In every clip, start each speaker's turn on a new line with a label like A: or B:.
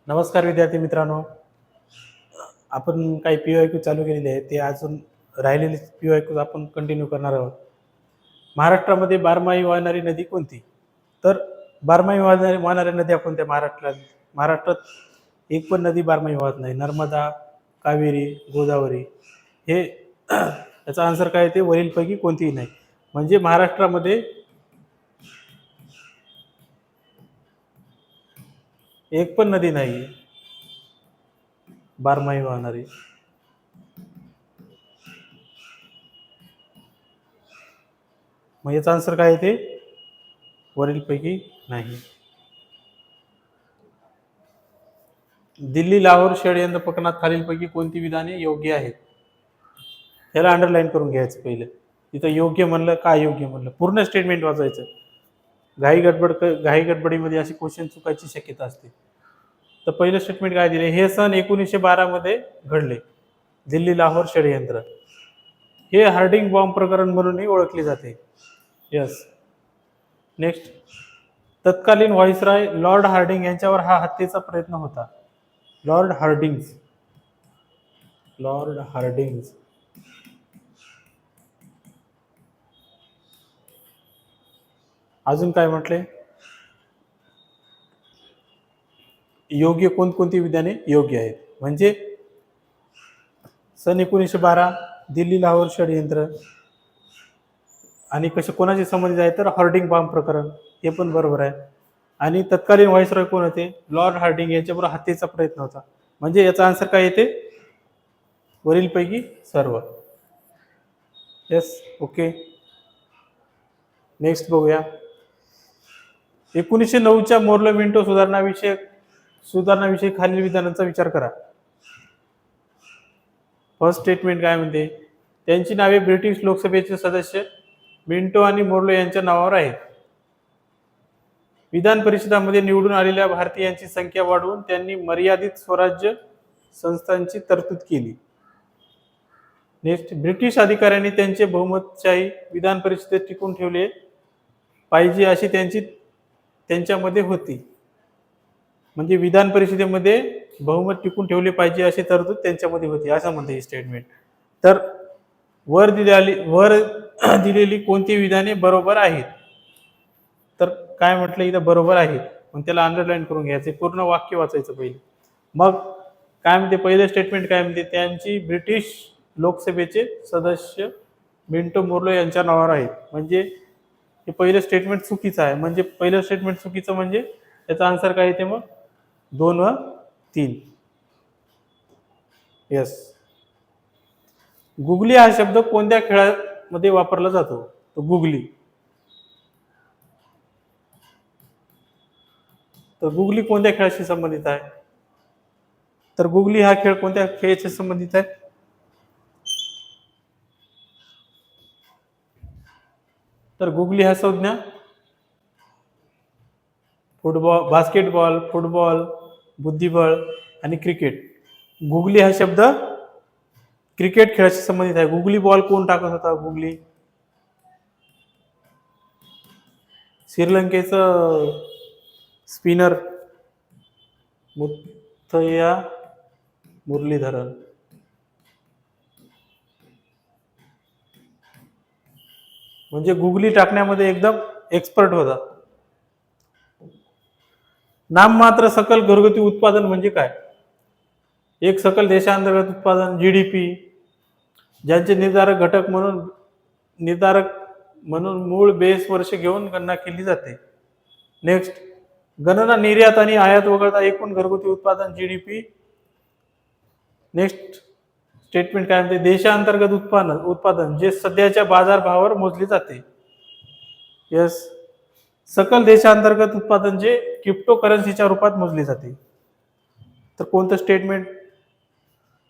A: नमस्कार विद्यार्थी मित्रांनो. आपण काही PYQ चालू केलेले आहे ते अजून राहिलेले PYQ आपण कंटिन्यू करणार आहोत. महाराष्ट्रामध्ये बारमाही वाहणारी नदी कोणती? तर बारमाही वाहणाऱ्या नद्या कोणत्या महाराष्ट्रात एक पण नदी बारमाही वाहत नाही. नर्मदा, कावेरी, गोदावरी हे याचा आन्सर काय ते वरीलपैकी कोणतीही नाही. म्हणजे महाराष्ट्रामध्ये एक पण नदी नाही बारमाही वाहणारी. मग याचा आन्सर काय ते वरीलपैकी नाही. दिल्ली लाहोर षडयंत्र प्रकरणात खालीलपैकी कोणती विधाने योग्य आहेत? याला अंडरलाईन करून घ्यायचं पहिलं. तिथं योग्य म्हणलं काय योग्य म्हणलं पूर्ण स्टेटमेंट वाचायचं. घाई गडबडीमध्ये अशी क्वेश्चन चुकायची शक्यता असते. तर पहिलं स्टेटमेंट काय दिले? हे सन 1912 मध्ये घडले. दिल्ली लाहोर षडयंत्र हे हार्डिंग बॉम्ब प्रकरण म्हणूनही ओळखले जाते. यस. नेक्स्ट, तत्कालीन व्हाईसरॉय लॉर्ड हार्डिंग यांच्यावर हा हत्येचा प्रयत्न होता. लॉर्ड हार्डिंग्ज अजून काय म्हटले? योग्य कोणकोणती विधाने योग्य आहेत? म्हणजे सन 1912 दिल्ली लाहोर षडयंत्र आणि कसे कोणाशी संबंधित आहे तर हार्डिंग बॉम्ब प्रकरण हे पण बरोबर आहे. आणि तत्कालीन व्हाईसरॉय कोण होते? लॉर्ड हार्डिंग यांच्याबरोबर हत्येचा प्रयत्न होता. म्हणजे याचा आन्सर काय येते? वरीलपैकी सर्व. यस. ओके. नेक्स्ट बघूया. 1909च्या मोर्लो मिंटो सुधारणाविषयी खालील विधानांचा विचार करा. फर्स्ट स्टेटमेंट काय म्हणते? त्यांची नावे ब्रिटिश लोकसभेचे सदस्य मिंटो आणि मोर्लो यांच्या नावावर आहेत. विधान परिषदामध्ये निवडून आलेल्या भारतीयांची संख्या वाढवून त्यांनी मर्यादित स्वराज्य संस्थांची तरतूद केली. नेक्स्ट, ब्रिटिश अधिकाऱ्यांनी त्यांचे बहुमतशाही विधान परिषदेत टिकून ठेवले पाहिजे अशी त्यांच्यामध्ये होती. म्हणजे विधान परिषदेमध्ये बहुमत टिकून ठेवले पाहिजे अशी तरतूद त्यांच्यामध्ये होती असं म्हणते ही स्टेटमेंट. तर वर दिलेली कोणती विधाने बरोबर आहेत? तर काय म्हटलं इथं बरोबर आहे. मग त्याला अंडरलाईन करून घ्यायचं, पूर्ण वाक्य वाचायचं पहिले. मग काय म्हणते पहिलं स्टेटमेंट काय म्हणते? त्यांची ब्रिटिश लोकसभेचे सदस्य मिंटो मोर्लो यांच्या नावावर आहेत. म्हणजे हे पहिलं स्टेटमेंट चुकीचं आहे. म्हणजे पहिलं स्टेटमेंट चुकीचं म्हणजे त्याचा आन्सर काय येते मग? 2 व 3. यस. गुगली हा शब्द कोणत्या खेळामध्ये वापरला जातो? तो गुगली. तर गुगली कोणत्या खेळाशी संबंधित आहे? तर गुगली हा खेळ कोणत्या खेळाशी संबंधित आहे? तर गुगली हा संज्ञा बास्केटबॉल, फुटबॉल, बुद्धिबळ आणि क्रिकेट. गुगली हा शब्द क्रिकेट खेळाशी संबंधित आहे. गुगली बॉल कोण टाकत होता? गुगली श्रीलंकेचं स्पिनर मुथय्या मुरलीधरन. म्हणजे गुगली टाकण्यामध्ये एकदम एक्सपर्ट होता. नाममात्र सकल घरगुती उत्पादन म्हणजे काय? एक सकल देशांतर्गत उत्पादन GDP ज्यांचे निर्धारक म्हणून मूळ बेस वर्ष घेऊन गणना केली जाते. नेक्स्ट, गणना निर्यात आणि आयात वगळता एकूण घरगुती उत्पादन GDP. नेक्स्ट स्टेटमेंट काय म्हणते? देशांतर्गत उत्पादन जे सध्याच्या बाजारभावावर मोजले जाते. यस. सकल देशांतर्गत उत्पादन जे क्रिप्टो करन्सीच्या रूपात मोजले जाते. तर कोणतं स्टेटमेंट?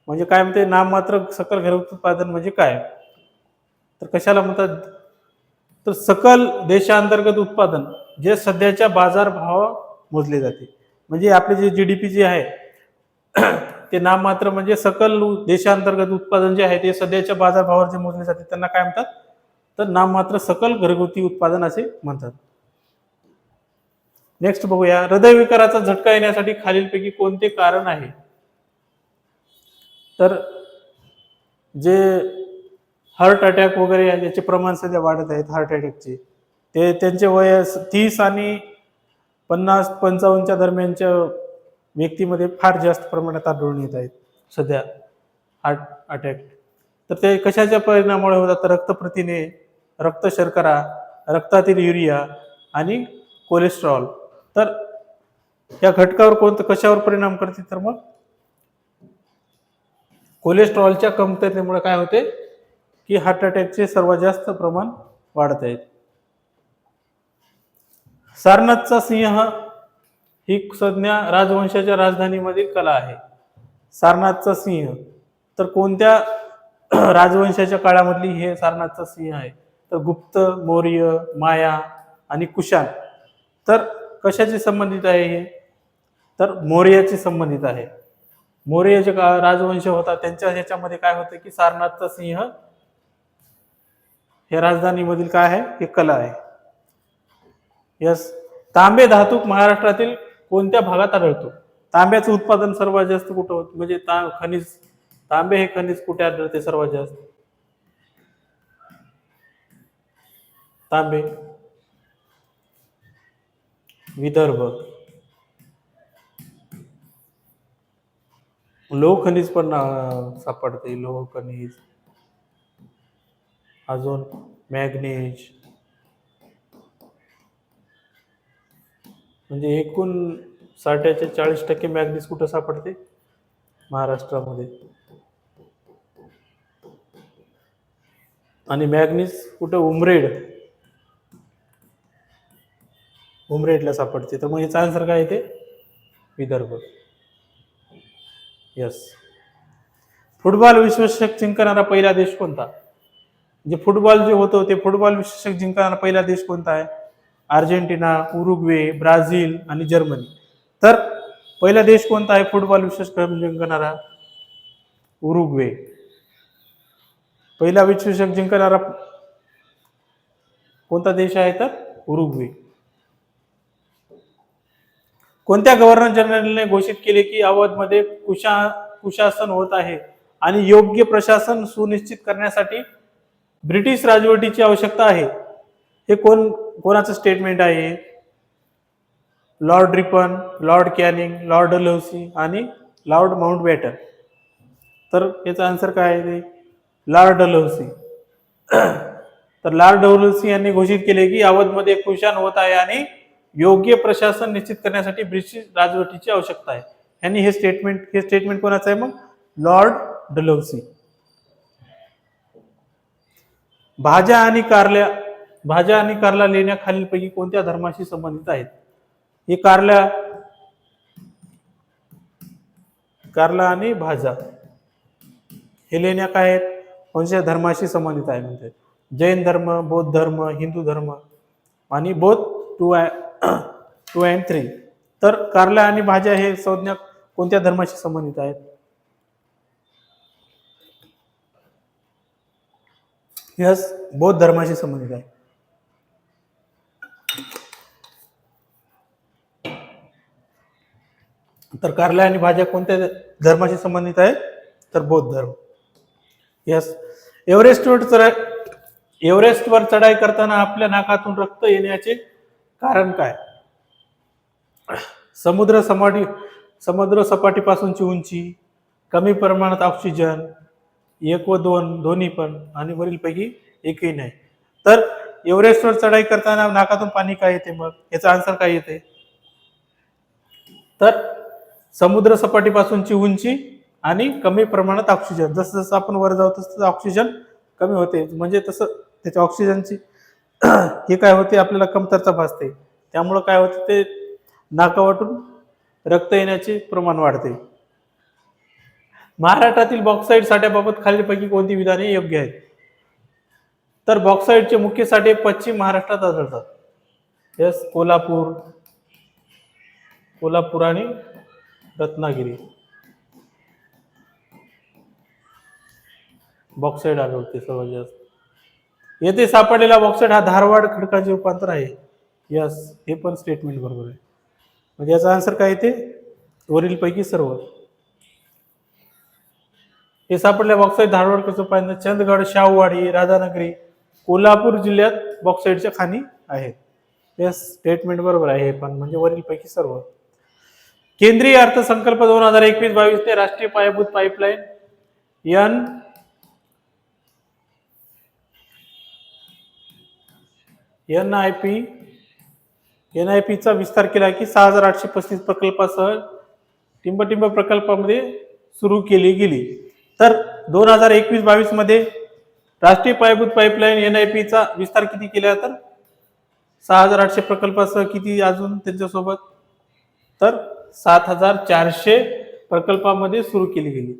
A: म्हणजे काय म्हणते? नाममात्र सकल घरगुती उत्पादन म्हणजे काय? तर कशाला म्हणतात? तर सकल देशांतर्गत उत्पादन जे सध्याच्या बाजारभावावर मोजले जाते. म्हणजे आपले जे GDP जे आहे ते नाममात्र म्हणजे सकल देशांतर्गत उत्पादन जे आहे ते सध्याच्या बाजारभावावर जे मोजले जाते त्यांना काय म्हणतात? तर नाममात्र सकल घरगुती उत्पादन असे म्हणतात. नेक्स्ट बघूया, हृदयविकाराचा झटका येण्यासाठी खालीलपैकी कोणते कारण आहे? तर जे हार्ट अटॅक वगैरे याचे प्रमाण सध्या वाढत आहेत, हार्ट अटॅकचे, ते त्यांचे वय 30 आणि 50-55च्या दरम्यानच्या व्यक्तीमध्ये फार जास्त प्रमाणात आढळून येत आहेत सध्या हार्ट अटॅक. तर ते कशाच्या परिणामामुळे होतात? तर रक्तप्रथिने, रक्त शर्करा, रक्तातील युरिया आणि कोलेस्ट्रॉल. तर या घटकावर कशावर परिणाम करते? तर मग कोलेस्ट्रॉलच्या कमतरतेमुळे काय होते की हार्ट अटॅकचे सर्वात जास्त प्रमाण वाढत आहेत. सारनाथचा सिंह ही संज्ञा राजवंशाच्या राजधानीमधील कला आहे. सारनाथचा सिंह तर कोणत्या राजवंशाच्या काळामधली हे सारनाथचा सिंह आहे? तर गुप्त, मौर्य, माया आणि कुशाण. तर कशाशी संबंधित आहे हे? तर मौर्याशी संबंधित आहे. मौर्याचे राजवंश होता, त्यांच्या ह्याच्यामध्ये काय होतं की सारनाथचा सिंह हे राजधानीमधील काय आहे? हे कला आहे. यस. तांबे धातू महाराष्ट्रातील कोणत्या भागात आढळतो? तांब्याचं उत्पादन सर्वात जास्त कुठं होतं? म्हणजे खनिज, तांबे हे खनिज कुठे आढळते सर्वात जास्त? तांबे विदर्भ. लोह खनिज पण सापडते, लोह खनिज, अजून मॅग्नेज. म्हणजे एकूण साठ्याचे 40% मॅग्नेज कुठं सापडते? महाराष्ट्रामध्ये. आणि मॅग्नेज कुठं? उमरेडला सापडते. तर मग याचा आन्सर काय येते? विदर्भ. यस. फुटबॉल विश्वचषक जिंकणारा पहिला देश कोणता? जे फुटबॉल जे होतं ते फुटबॉल विश्वचषक जिंकणारा पहिला देश कोणता आहे? अर्जेंटिना, उरुग्वे, ब्राझील आणि जर्मनी. तर पहिला देश कोणता आहे फुटबॉल विश्वचषक जिंकणारा? उरुग्वे. पहिला विश्वचषक जिंकणारा कोणता देश आहे? तर उरुग्वे. कोणत्या गव्हर्नर जनरलने घोषित केले की अवधमध्ये कुशासन होत आहे आणि योग्य प्रशासन सुनिश्चित करण्यासाठी ब्रिटिश राजवटीची आवश्यकता आहे? हे कोणाचं स्टेटमेंट आहे? Lord Ripon, Lord Canning, Lord Dalhousie आणि लॉर्ड माउंटबॅटन. तर याचा आन्सर काय आहे? Lord Dalhousie. तर लॉर्ड डलहौसी यांनी घोषित केले की अवधमध्ये कुशासन होत आहे आणि योग्य प्रशासन निश्चित करण्यासाठी ब्रिटिश राजवटीची आवश्यकता आहे. यांनी हे स्टेटमेंट कोणाचं आहे? मग लॉर्ड डलहौसी. भाज्या आणि कारला लेण्या खालीलपैकी कोणत्या धर्माशी संबंधित आहेत? हे कारला आणि भाज्या हे लेण्या काय आहेत? कोणत्या धर्माशी संबंधित आहे? म्हणजे जैन धर्म, बौद्ध धर्म, हिंदू धर्म आणि बोथ 2 and 3. तर कारला आणि भाज्या हे संज्ञा कोणत्या धर्माशी संबंधित आहेत? यस, बौद्ध धर्माशी संबंधित आहे. तर कारला आणि भाज्या कोणत्या धर्माशी संबंधित आहेत? तर बौद्ध धर्म. यस. एव्हरेस्टवर चढाई करताना आपल्या नाकातून रक्त येण्याचे कारण काय? समुद्र सपाटीपासूनची उंची, कमी प्रमाणात ऑक्सिजन, 1 व 2 दोन्ही पण, आणि वरीलपैकी एकही नाही. तर एव्हरेस्टवर चढाई करताना नाकातून पाणी काय येते? मग याचा आन्सर काय येते? तर समुद्र सपाटीपासूनची उंची आणि कमी प्रमाणात ऑक्सिजन. जसं जसं आपण वर जाऊ तसं ऑक्सिजन कमी होते, म्हणजे तसं त्याच्या ऑक्सिजनची हे काय होते? आपल्याला कमतरता भासते. त्यामुळं काय होते? ते नाकावाटून रक्त येण्याचे प्रमाण वाढते. महाराष्ट्रातील बॉक्साईट साठ्याबाबत खालीलपैकी कोणती विधाने योग्य आहेत? तर बॉक्साईटचे मुख्य साठे पश्चिम महाराष्ट्रात आढळतात. यस, कोल्हापूर आणि रत्नागिरी बॉक्साईट आढळते सर्वात जास्त. येथे सापडलेला बॉक्साईट हा धारवाड खडकाचे रूपांतर आहे. यस, हे पण स्टेटमेंट बरोबर आहे. म्हणजे याचा आन्सर काय येते, वरीलपैकी सर्व. हे सापडल्या बॉक्साईट धारवाड कसं पाहिजे, चंदगड, शाहूवाडी, राधानगरी, कोल्हापूर जिल्ह्यात बॉक्साईटच्या खाणी आहेत. हे स्टेटमेंट बरोबर आहे हे पण, म्हणजे वरीलपैकी सर्व. केंद्रीय अर्थसंकल्प 2021-22 ते राष्ट्रीय पायाभूत पाईपलाईन NIP चा विस्तार केला की 6835 प्रकल्पासह टिंबटिंब प्रकल्पामध्ये सुरू केली गेली. तर 2021-22 मध्ये राष्ट्रीय पायाभूत पाईपलाईन NIP चा विस्तार किती केला, तर 6800 प्रकल्पासह किती अजून त्यांच्यासोबत, तर 7400 प्रकल्पामध्ये सुरू केली गेली.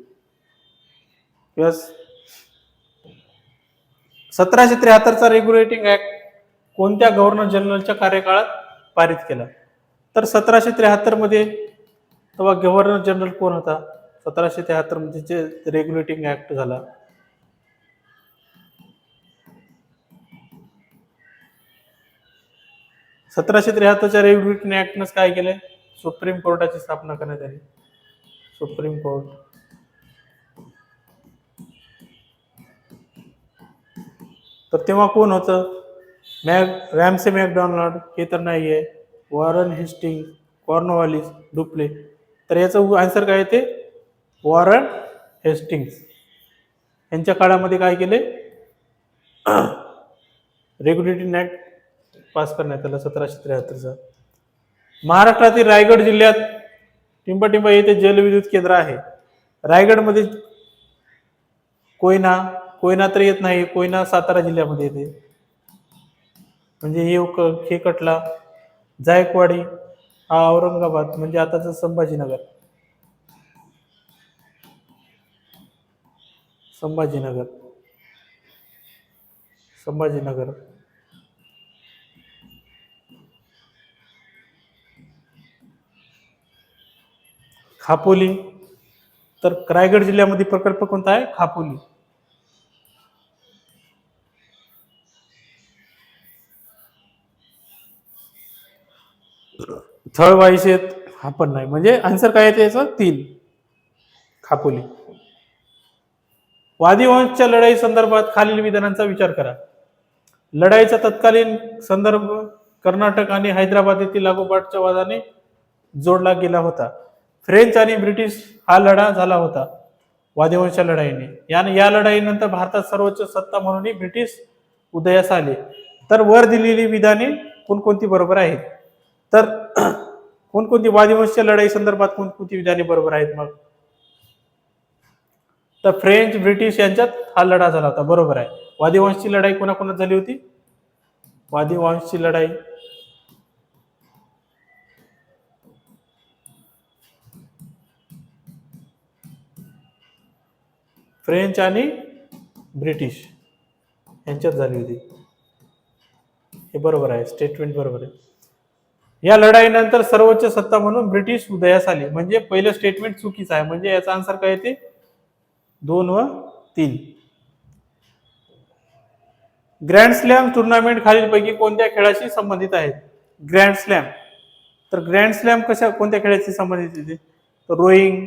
A: यस. 1773 चा रेग्युलेटिंग ऍक्ट कोणत्या गव्हर्नर जनरलच्या कार्यकाळात पारित केला, तर 1773 मध्ये तेव्हा गव्हर्नर जनरल कोण होता, 1773 मध्ये जे रेग्युलेटिंग ऍक्ट झाला. च्या रेग्युलेटिंग ऍक्टनं काय केलंय, सुप्रीम कोर्टाची स्थापना करण्यात आली. Supreme court. तर तेव्हा कोण होतं, रॅमसे मॅकडॉनल्ड, हे तर नाहीये, वॉरन हेस्टिंग, कॉर्नवालिस, डुप्ले. तर याचं आन्सर काय येते, वॉरन हेस्टिंग्स. यांच्या काळामध्ये काय केले, रेग्युलेटिंग ऍक्ट पास करण्यात आला 1773चा. महाराष्ट्रातील रायगड जिल्ह्यात टिंबटिंब येथे जलविद्युत केंद्र आहे. रायगडमध्ये कोयना तर येत नाही, कोयना सातारा जिल्ह्यामध्ये येते. म्हणजे हे कटला, जायकवाडी हा औरंगाबाद, म्हणजे आताच संभाजीनगर. खापोली, तर रायगड जिल्ह्यामध्ये प्रकल्प कोणता आहे, खापोली. थळवाईशेत हा पण नाही, म्हणजे आन्सर काय येते याचं, 3, खापोली. वादीवंशच्या लढाई संदर्भात खालील विधानांचा विचार करा. लढाईचा तत्कालीन संदर्भ कर्नाटक आणि हैदराबाद येथील लागोपाठच्या वादाने जोडला गेला होता. फ्रेंच आणि ब्रिटिश हा लढा झाला होता वादीवंशच्या लढाईने. या लढाईनंतर भारतात सर्वोच्च सत्ता म्हणून ब्रिटिश उदयास आले. तर वर दिलेली विधाने कोणकोणती बरोबर आहेत, तर कोणकोणती वादीवंशच्या लढाई संदर्भात कोणकोणती विधाने बरोबर आहेत, मग तर फ्रेंच ब्रिटिश यांच्यात हा लढा झाला होता, बरोबर आहे. वादीवंशची लढाई कोणाकोणात झाली होती, वादीवंशची लढाई फ्रेंच आणि ब्रिटिश यांच्यात झाली होती. हे बरोबर आहे, स्टेटमेंट बरोबर आहे. या लढाईनंतर सर्वोच्च सत्ता म्हणून ब्रिटिश उदयास आले, म्हणजे पहिलं स्टेटमेंट चुकीचं आहे, म्हणजे याचा आन्सर काय येते, 2 व 3. ग्रँड स्लॅम टुर्नामेंट खालीलपैकी कोणत्या खेळाशी संबंधित आहेत, ग्रँड स्लॅम. तर ग्रँड स्लॅम कोणत्या खेळाशी संबंधित येते, तर रोईंग,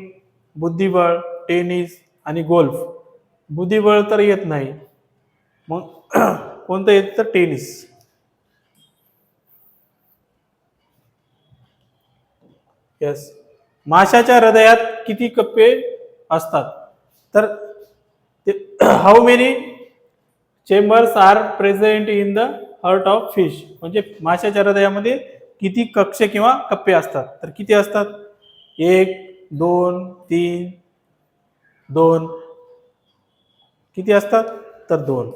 A: बुद्धिबळ, टेनिस आणि गोल्फ. बुद्धिबळ तर येत नाही, मग कोणतं येत, तर टेनिस. यस. माशाच्या हृदयात किती कप्पे असतात, तर how many chambers are present in the heart of fish. म्हणजे माशाच्या हृदयामध्ये किती कक्ष किंवा कप्पे असतात, तर किती असतात, 1, 2, 3, 2. किती असतात, तर 2.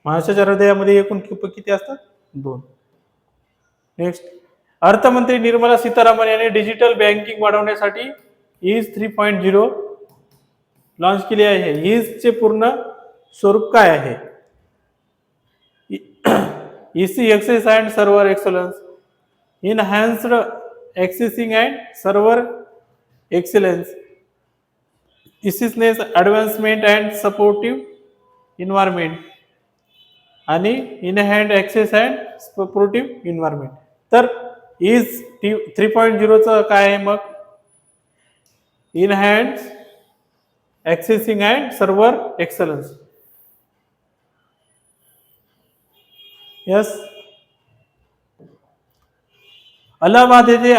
A: माशाच्या हृदयामध्ये एकूण कप्पे किती असतात, 2. नेक्स्ट, अर्थमंत्री निर्मला सीतारामन यांनी डिजिटल बँकिंग वाढवण्यासाठी ईज 3.0 लॉन्च केले आहे. ईजचे पूर्ण स्वरूप काय आहे, ease access and server excellence, enhanced accessing and server excellence, easiness advancement and supportive environment आणि in hand access and supportive environment. तर इज 3.0चं काय आहे मग? In hand accessing and server excellence. Yes. Allahabad येथे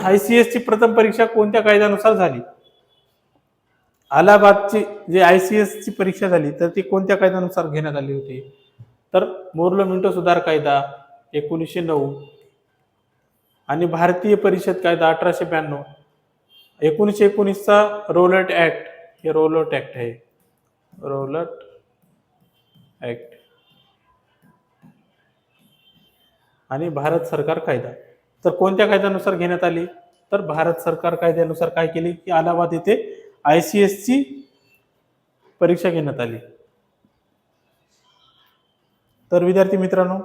A: ICS ची प्रथम परीक्षा कोणत्या कायद्यानुसार झाली? अलाहाबादची जे ICS ची परीक्षा झाली तर ती कोणत्या कायद्यानुसार घेण्यात आली होती? तर मोर्लो मिंटो सुधार कायदा 1909 आणि भारतीय परिषद कायदा 1892. 1919चा रोलट ऍक्ट, हे रोलट ऍक्ट आहे, रोलट ऍक्ट. आणि भारत सरकार कायदा तर कोणत्या कायद्यानुसार घेण्यात आली? तर भारत सरकार कायद्यानुसार काय केली की अलाहाबाद येथे ICS ची परीक्षा घेण्यात आली. तर विद्यार्थी मित्रांनो,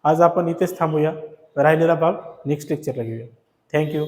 A: आज आपण इथेच थांबूया. राहिलेला भाग नेक्स्ट लेक्चरला घेऊया. थँक्यू.